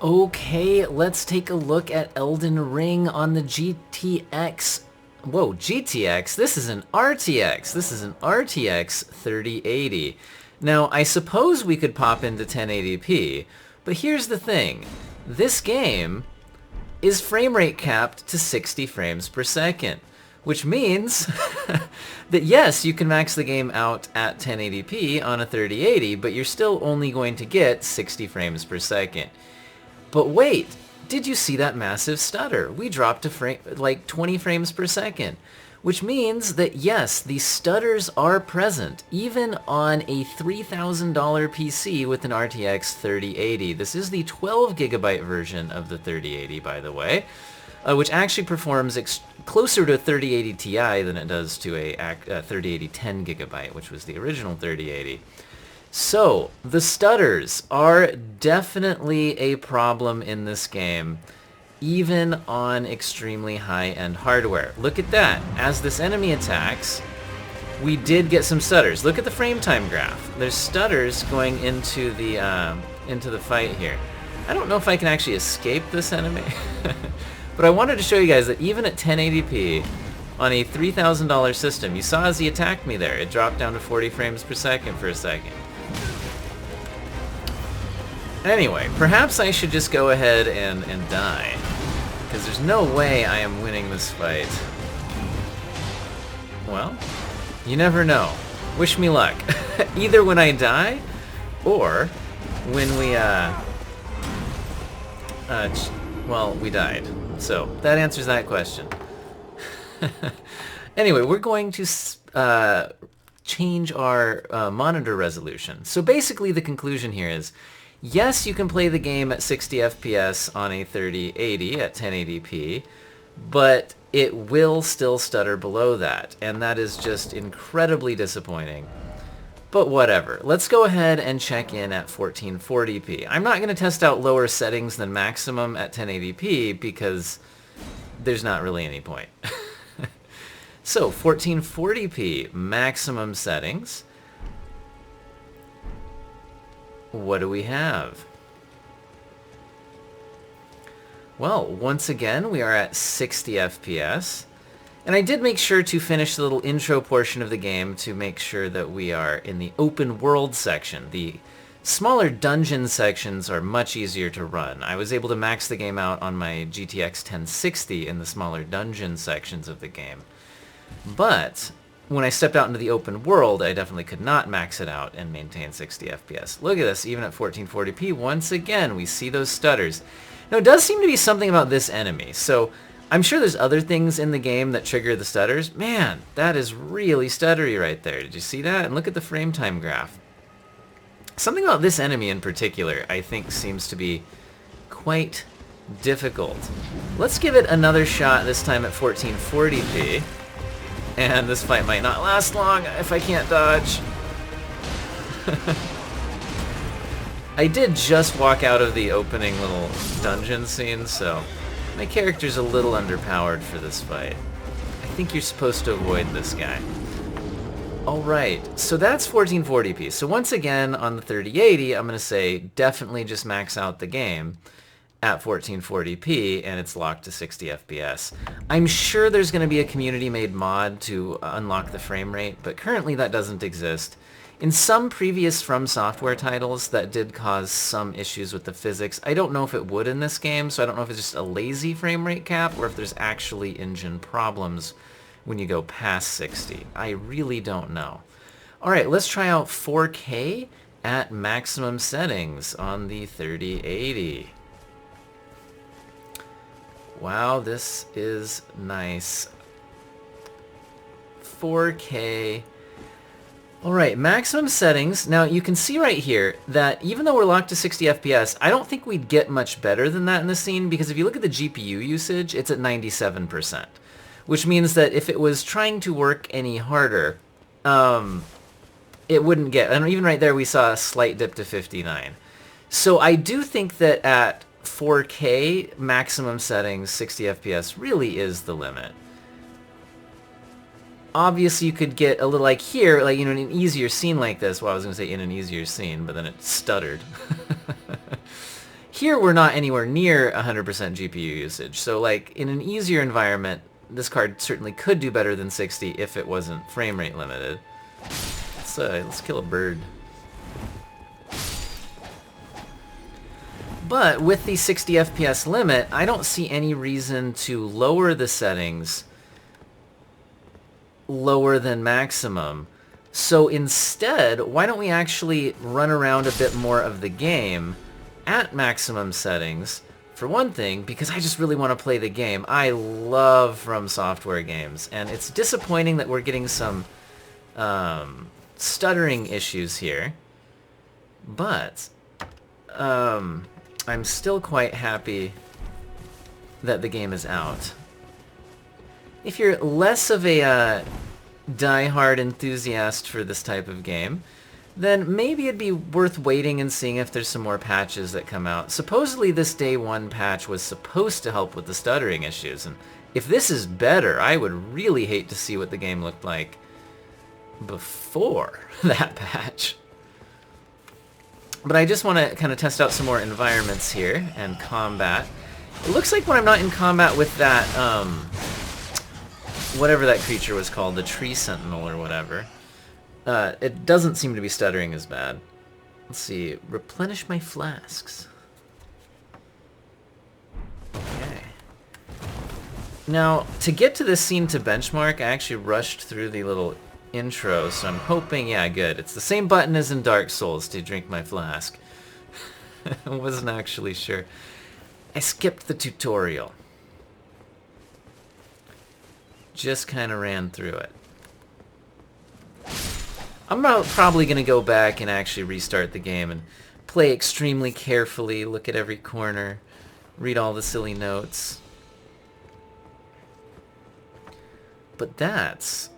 Okay, let's take a look at Elden Ring on the GTX. Whoa, GTX? This is an RTX. This is an RTX 3080. Now, I suppose we could pop into 1080p, but here's the thing. This game is frame rate capped to 60 frames per second, which means that yes, you can max the game out at 1080p on a 3080, but you're still only going to get 60 frames per second. But wait, did you see that massive stutter? We dropped to like 20 frames per second, which means that yes, the stutters are present, even on a $3,000 PC with an RTX 3080. This is the 12 gigabyte version of the 3080, by the way, which actually performs closer to a 3080 Ti than it does to a 3080 10 gigabyte, which was the original 3080. So, the stutters are definitely a problem in this game, even on extremely high-end hardware. Look at that. As this enemy attacks, we did get some stutters. Look at the frame time graph. There's stutters going into the fight here. I don't know if I can actually escape this enemy, but I wanted to show you guys that even at 1080p, on a $3,000 system, you saw as he attacked me there, it dropped down to 40 frames per second for a second. Anyway, perhaps I should just go ahead and die, because there's no way I am winning this fight. Well, you never know. Wish me luck. Either when I die, or when we, well, we died. So, that answers that question. Anyway, we're going to change our monitor resolution. So basically the conclusion here is, yes, you can play the game at 60 FPS on a 3080 at 1080p, but it will still stutter below that, and that is just incredibly disappointing. But whatever. Let's go ahead and check in at 1440p. I'm not going to test out lower settings than maximum at 1080p because there's not really any point. So 1440p maximum settings. What do we have? Well, once again, we are at 60 FPS. And I did make sure to finish the little intro portion of the game to make sure that we are in the open world section. The smaller dungeon sections are much easier to run. I was able to max the game out on my GTX 1060 in the smaller dungeon sections of the game. But when I stepped out into the open world, I definitely could not max it out and maintain 60 FPS. Look at this, even at 1440p, once again, we see those stutters. Now, it does seem to be something about this enemy, so I'm sure there's other things in the game that trigger the stutters. Man, that is really stuttery right there. Did you see that? And look at the frame time graph. Something about this enemy in particular, I think, seems to be quite difficult. Let's give it another shot, this time at 1440p. And this fight might not last long if I can't dodge. I did just walk out of the opening little dungeon scene, so my character's a little underpowered for this fight. I think you're supposed to avoid this guy. Alright, so that's 1440p. So once again, on the 3080, I'm going to say definitely just max out the game at 1440p, and it's locked to 60 FPS. I'm sure there's going to be a community-made mod to unlock the frame rate, but currently that doesn't exist. In some previous From Software titles, that did cause some issues with the physics. I don't know if it would in this game, so I don't know if it's just a lazy frame rate cap, or if there's actually engine problems when you go past 60. I really don't know. Alright, let's try out 4K at maximum settings on the 3080. Wow, this is nice. 4K. Alright, maximum settings. Now, you can see right here that even though we're locked to 60 FPS, I don't think we'd get much better than that in the scene, because if you look at the GPU usage, it's at 97%. Which means that if it was trying to work any harder, it wouldn't get... And even right there, we saw a slight dip to 59. So I do think that at 4K maximum settings, 60 FPS really is the limit. Obviously, you could get a little like here, like, you know, in an easier scene like this. Well, I was going to say in an easier scene, but then it stuttered. Here we're not anywhere near 100% GPU usage. So like in an easier environment, this card certainly could do better than 60 if it wasn't frame rate limited. Let's kill a bird. But with the 60 FPS limit, I don't see any reason to lower the settings lower than maximum. So instead, why don't we actually run around a bit more of the game at maximum settings, for one thing, because I just really want to play the game. I love From Software games, and it's disappointing that we're getting some stuttering issues here, but I'm still quite happy that the game is out. If you're less of a die-hard enthusiast for this type of game, then maybe it'd be worth waiting and seeing if there's some more patches that come out. Supposedly this day one patch was supposed to help with the stuttering issues, and if this is better, I would really hate to see what the game looked like before that patch. But I just want to kind of test out some more environments here and combat. It looks like when I'm not in combat with that, whatever that creature was called, the tree sentinel or whatever, it doesn't seem to be stuttering as bad. Let's see, replenish my flasks. Okay. Now, to get to this scene to benchmark, I actually rushed through the little intro, so I'm hoping, yeah, good. It's the same button as in Dark Souls to drink my flask. I wasn't actually sure. I skipped the tutorial. Just kind of ran through it. I'm probably going to go back and actually restart the game and play extremely carefully, look at every corner, read all the silly notes. But that's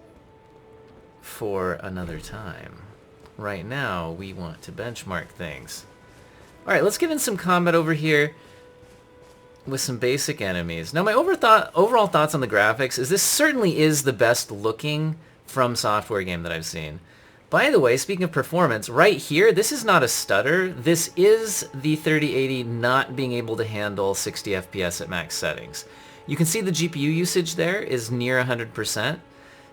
for another time. Right now, we want to benchmark things. Alright, let's get in some combat over here with some basic enemies. Now, my overall thoughts on the graphics is this certainly is the best looking From Software game that I've seen. By the way, speaking of performance, right here, this is not a stutter. This is the 3080 not being able to handle 60 FPS at max settings. You can see the GPU usage there is near 100%.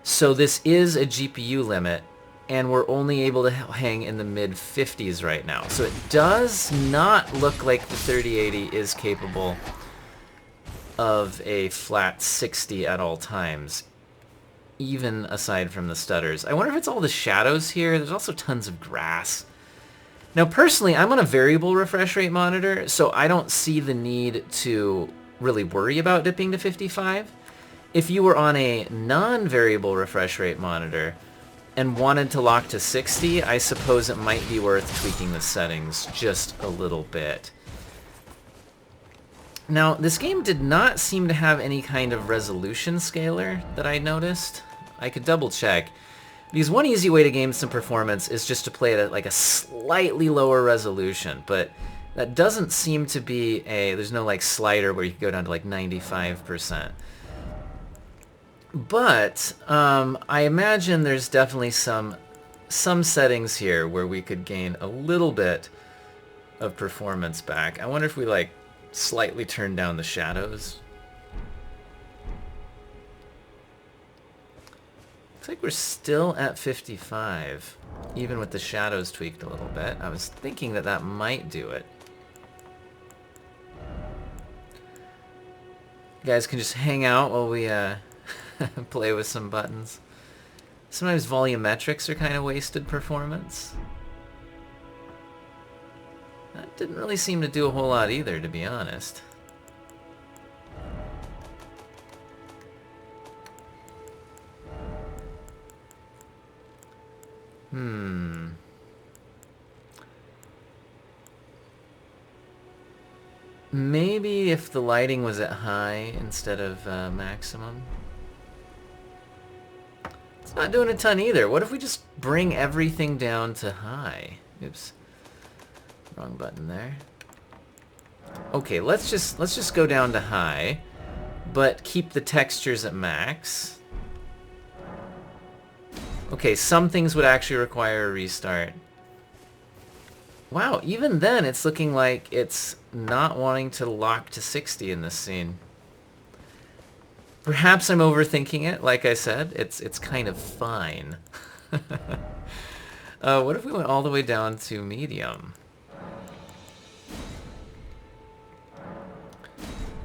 So this is a GPU limit, and we're only able to hang in the mid-50s right now. So it does not look like the 3080 is capable of a flat 60 at all times, even aside from the stutters. I wonder if it's all the shadows here. There's also tons of grass. Now, personally, I'm on a variable refresh rate monitor, so I don't see the need to really worry about dipping to 55. If you were on a non-variable refresh rate monitor and wanted to lock to 60, I suppose it might be worth tweaking the settings just a little bit. Now, this game did not seem to have any kind of resolution scaler that I noticed. I could double check. Because one easy way to gain some performance is just to play it at like a slightly lower resolution, but that doesn't seem to be there's no like slider where you can go down to like 95%. But I imagine there's definitely some settings here where we could gain a little bit of performance back. I wonder if we like slightly turn down the shadows. Looks like we're still at 55, even with the shadows tweaked a little bit. I was thinking that that might do it. You guys can just hang out while we play with some buttons. Sometimes volumetrics are kind of wasted performance. That didn't really seem to do a whole lot either, to be honest. Maybe if the lighting was at high instead of maximum. It's not doing a ton either. What if we just bring everything down to high? Oops. Wrong button there. Okay, let's just go down to high, but keep the textures at max. Okay, some things would actually require a restart. Wow, even then it's looking like it's not wanting to lock to 60 in this scene. Perhaps I'm overthinking it. Like I said, it's kind of fine. What if we went all the way down to medium?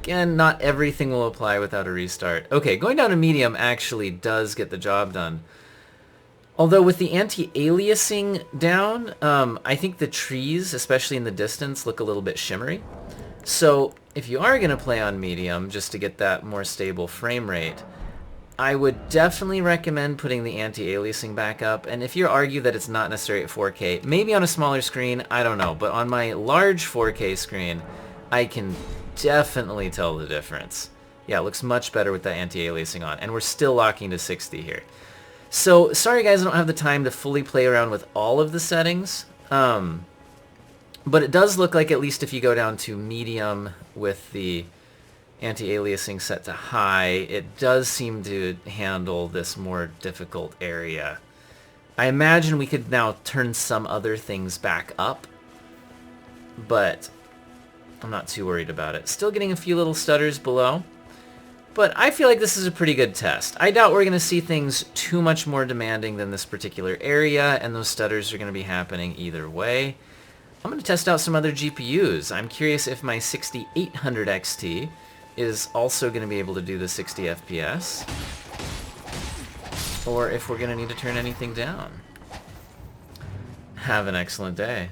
Again, not everything will apply without a restart. Okay, going down to medium actually does get the job done. Although with the anti-aliasing down, I think the trees, especially in the distance, look a little bit shimmery. So if you are going to play on medium, just to get that more stable frame rate, I would definitely recommend putting the anti-aliasing back up. And if you argue that it's not necessary at 4K, maybe on a smaller screen, I don't know. But on my large 4K screen, I can definitely tell the difference. Yeah, it looks much better with that anti-aliasing on. And we're still locking to 60 here. So, sorry guys, I don't have the time to fully play around with all of the settings. But it does look like, at least if you go down to medium with the anti-aliasing set to high, it does seem to handle this more difficult area. I imagine we could now turn some other things back up, but I'm not too worried about it. Still getting a few little stutters below, but I feel like this is a pretty good test. I doubt we're going to see things too much more demanding than this particular area, and those stutters are going to be happening either way. I'm going to test out some other GPUs. I'm curious if my 6800 XT is also going to be able to do the 60 FPS, or if we're going to need to turn anything down. Have an excellent day.